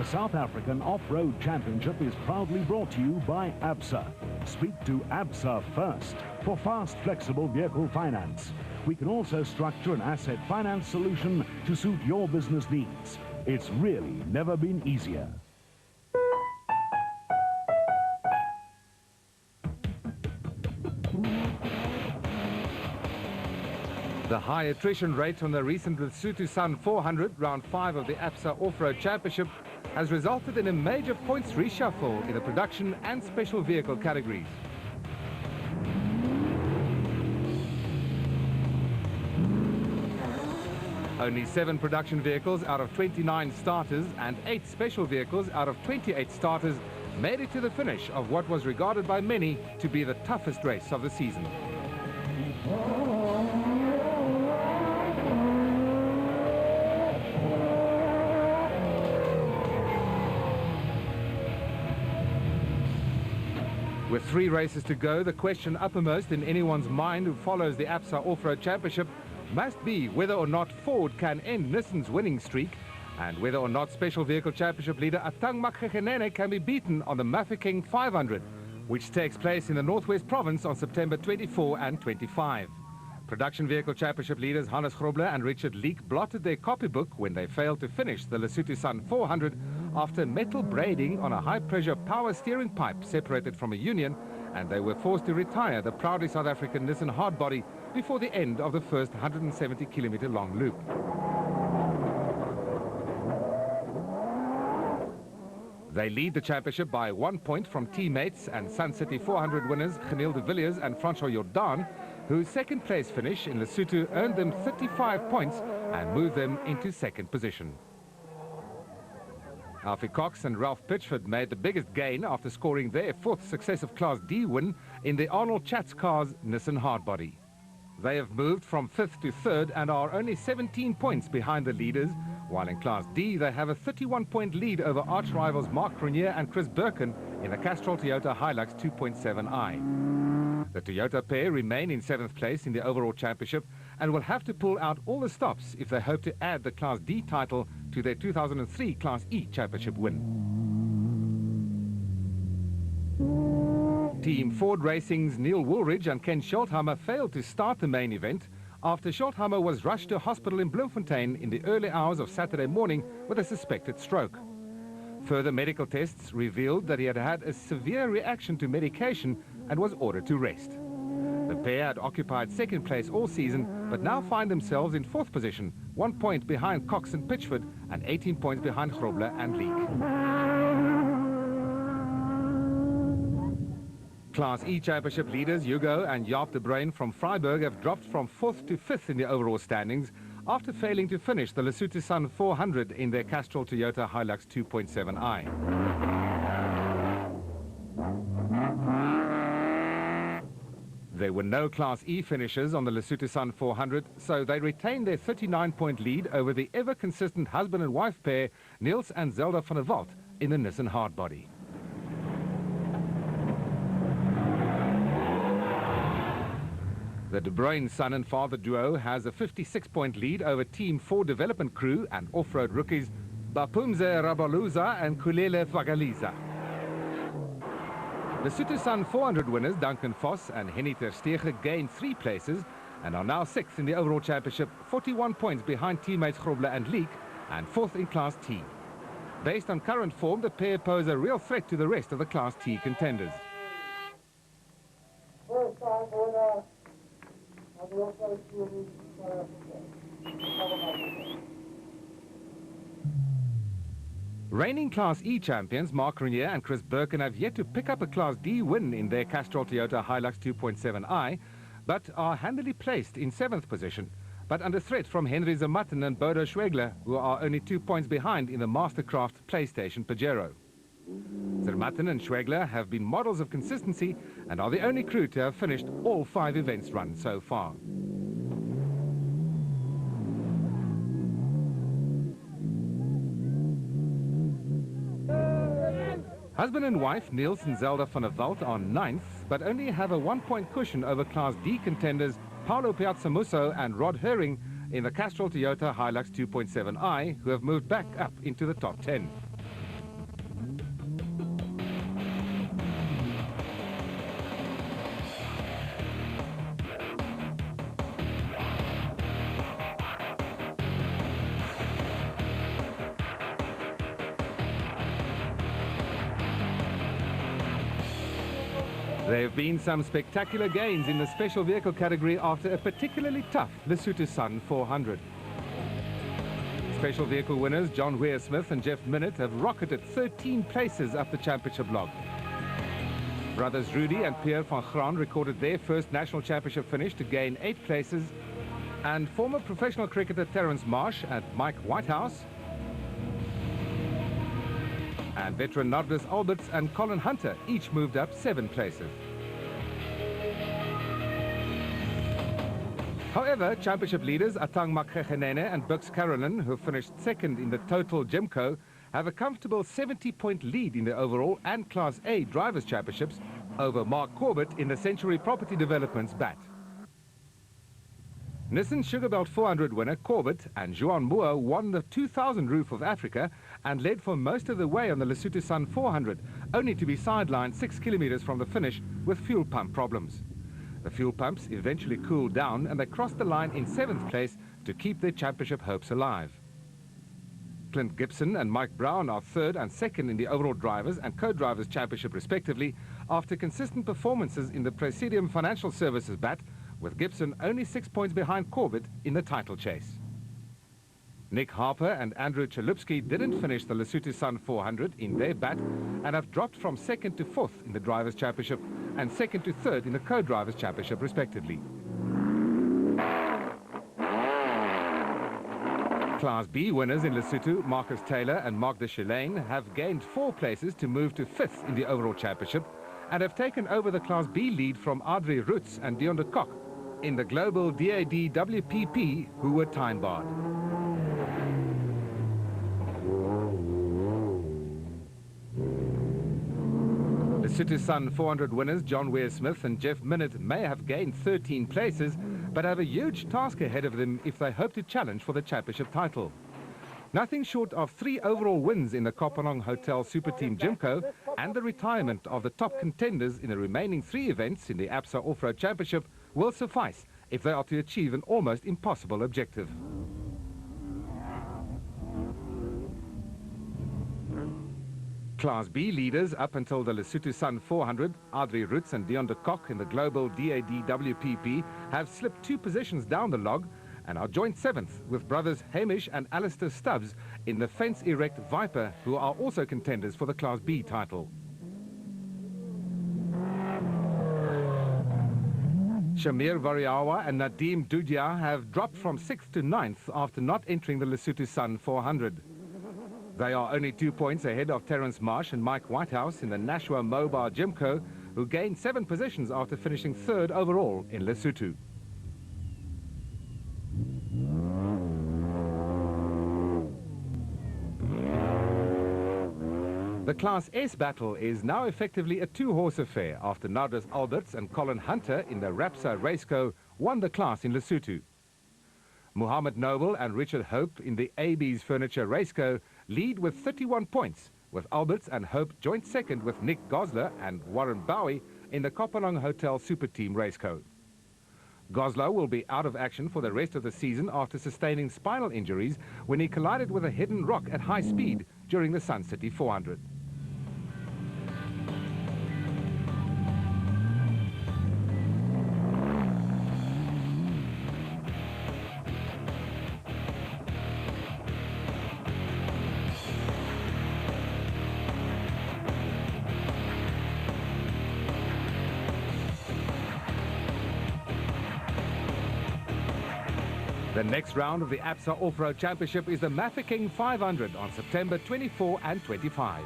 The South African Off-Road Championship is proudly brought to you by ABSA. Speak to ABSA first for fast, flexible vehicle finance. We can also structure an asset finance solution to suit your business needs. It's really never been easier. The high attrition rate on the recent Lesotho Sun 400, round 5 of the ABSA Off-Road Championship, has resulted in a major points reshuffle in the production and special vehicle categories. Only 7 production vehicles out of 29 starters and 8 special vehicles out of 28 starters made it to the finish of what was regarded by many to be the toughest race of the season. With 3 races to go, the question uppermost in anyone's mind who follows the ABSA Off-Road Championship must be whether or not Ford can end Nissan's winning streak and whether or not Special Vehicle Championship leader Atang Makgegenene can be beaten on the Mafikeng 500, which takes place in the Northwest Province on September 24 and 25. Production Vehicle Championship leaders Hannes Grobler and Richard Leek blotted their copybook when they failed to finish the Lesotho Sun 400 after metal braiding on a high-pressure power steering pipe separated from a union, and they were forced to retire the proudly South African Nissan hardbody before the end of the first 170-kilometer-long loop. They lead the championship by 1 point from teammates and Sun City 400 winners Geneel de Villiers and Francois Jordan, whose second-place finish in Lesotho earned them 35 points and moved them into second position. Alfie Cox and Ralph Pitchford made the biggest gain after scoring their 4th successive Class D win in the Arnold Chatz Cars Nissan hardbody. They have moved from 5th to 3rd and are only 17 points behind the leaders, while in Class D they have a 31-point lead over arch-rivals Mark Grenier and Chris Birkin in the Castrol Toyota Hilux 2.7i. The Toyota pair remain in 7th place in the overall championship and will have to pull out all the stops if they hope to add the Class D title to their 2003 Class E championship win. Team Ford Racing's Neil Woolridge and Ken Schultheimer failed to start the main event after Schultheimer was rushed to hospital in Bloemfontein in the early hours of Saturday morning with a suspected stroke. Further medical tests revealed that he had had a severe reaction to medication and was ordered to rest. The pair had occupied 2nd place all season, but now find themselves in 4th position, 1 point behind Cox and Pitchford and 18 points behind Grobler and Leek. Class E championship leaders Hugo and Jaap de Bruin from Freiburg have dropped from 4th to 5th in the overall standings after failing to finish the Lesotho Sun 400 in their Castrol Toyota Hilux 2.7i. There were no Class E finishes on the Lesotho Sun 400, so they retained their 39-point lead over the ever-consistent husband and wife pair, Niels and Zelda van der Walt, in the Nissan hardbody. The De Bruyn son and father duo has a 56-point lead over Team 4 development crew and off-road rookies Bapumze Rabaluza and Kulele Fagaliza. The Lesotho Sun 400 winners Duncan Vos and Henny ter Steege gained 3 places and are now 6th in the overall championship, 41 points behind teammates Grobler and Leek, and 4th in Class T. Based on current form, the pair pose a real threat to the rest of the Class T contenders. Reigning Class E champions Mark Grenier and Chris Birkin have yet to pick up a Class D win in their Castrol Toyota Hilux 2.7i, but are handily placed in 7th position, but under threat from Henry Zermatten and Bodo Schwegler, who are only 2 points behind in the Mastercraft PlayStation Pajero. Zermatten and Schwegler have been models of consistency and are the only crew to have finished all 5 events run so far. Husband and wife Niels and Zelda van der Walt are 9th, but only have a 1-point cushion over Class D contenders Paulo Piazzamusso and Rod Herring in the Castrol Toyota Hilux 2.7i, who have moved back up into the top 10. There have been some spectacular gains in the special vehicle category after a particularly tough Lesotho Sun 400. Special vehicle winners John Weir-Smith and Jeff Minnitt have rocketed 13 places up the championship log. Brothers Rudy and Pierre van Graan recorded their first national championship finish to gain 8 places, and former professional cricketer Terence Marsh and Mike Whitehouse and veteran Nardus Alberts and Colin Hunter each moved up 7 places. However, championship leaders Atang Makgeggenene and Bux Carolyn, who finished second in the total Gemco, have a comfortable 70-point lead in the overall and Class A Drivers' Championships over Mark Corbett in the Century Property Development's bat. Nissan Sugarbelt 400 winner Corbett and Juan Moore won the 2000 Roof of Africa and led for most of the way on the Lesotho Sun 400, only to be sidelined 6 kilometers from the finish with fuel pump problems. The fuel pumps eventually cooled down and they crossed the line in 7th place to keep their championship hopes alive. Clint Gibson and Mike Brown are 3rd and 2nd in the overall Drivers and Co-Drivers Championship respectively after consistent performances in the Presidium Financial Services bat, with Gibson only 6 points behind Corbett in the title chase. Nick Harper and Andrew Chalupsky didn't finish the Lesotho Sun 400 in their bat and have dropped from 2nd to 4th in the Drivers' Championship and 2nd to 3rd in the Co-Drivers Championship respectively. Class B winners in Lesotho, Marcus Taylor and Mark de Chilane, have gained 4 places to move to 5th in the overall championship and have taken over the Class B lead from Adri Roots and Dion de Kock in the global DAD WPP, who were time-barred. Lesotho Sun 400 winners John Weir-Smith and Jeff Minnitt may have gained 13 places, but have a huge task ahead of them if they hope to challenge for the championship title. Nothing short of 3 overall wins in the Kopanong Hotel Super Team Gymco and the retirement of the top contenders in the remaining 3 events in the ABSA Off-Road Championship will suffice if they are to achieve an almost impossible objective. Class B leaders up until the Lesotho Sun 400, Adri Roots and Dion de Kock in the global DAD WPP, have slipped 2 positions down the log and are joint 7th with brothers Hamish and Alistair Stubbs in the Fence Erect Viper, who are also contenders for the Class B title. Shamir Variawa and Nadeem Dudia have dropped from 6th to 9th after not entering the Lesotho Sun 400. They are only 2 points ahead of Terence Marsh and Mike Whitehouse in the Nashua Mobile Gymco, who gained 7 positions after finishing 3rd overall in Lesotho. The Class S battle is now effectively a 2-horse affair after Nardus Alberts and Colin Hunter in the Rapsa Raceco won the class in Lesotho. Muhammad Noble and Richard Hope in the AB's Furniture Raceco lead with 31 points, with Alberts and Hope joint 2nd with Nick Gosler and Warren Bowie in the Kopanong Hotel Super Team Raceco. Goslar will be out of action for the rest of the season after sustaining spinal injuries when he collided with a hidden rock at high speed during the Sun City 400. The next round of the ABSA Off-Road Championship is the Mafikeng 500 on September 24 and 25.